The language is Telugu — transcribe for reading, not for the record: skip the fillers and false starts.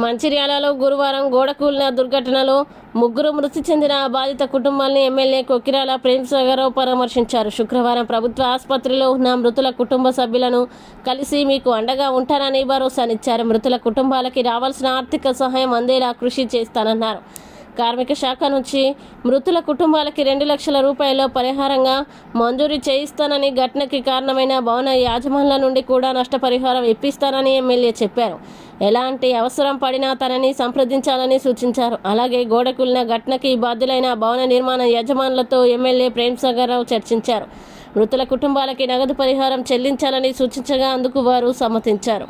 మంచిర్యాలలో గురువారం గోడ కూలిన దుర్ఘటనలో ముగ్గురు మృతి చెందిన బాధిత కుటుంబాల్ని ఎమ్మెల్యే కొక్కిరాల ప్రేమ్సాగరరావు పరామర్శించారు. శుక్రవారం ప్రభుత్వ ఆసుపత్రిలో ఉన్న మృతుల కుటుంబ సభ్యులను కలిసి మీకు అండగా ఉంటానని భరోసానిచ్చారు. మృతుల కుటుంబాలకి రావాల్సిన ఆర్థిక సహాయం అందేలా కృషి చేస్తానన్నారు. కార్మిక శాఖ నుంచి మృతుల కుటుంబాలకి 2 లక్షల రూపాయల పరిహారంగా మంజూరు చేయిస్తానని, ఘటనకి కారణమైన భవన యాజమాన్ల నుండి కూడా నష్టపరిహారం ఇప్పిస్తానని ఎమ్మెల్యే చెప్పారు. ఎలాంటి అవసరం పడినా తనని సంప్రదించాలని సూచించారు. అలాగే గోడ కూలిన ఘటనకి బాధ్యులైన భవన నిర్మాణ యజమానులతో ఎమ్మెల్యే ప్రేమ్సాగరరావు చర్చించారు. మృతుల కుటుంబాలకి నగదు పరిహారం చెల్లించాలని సూచించగా అందుకు వారు సమ్మతించారు.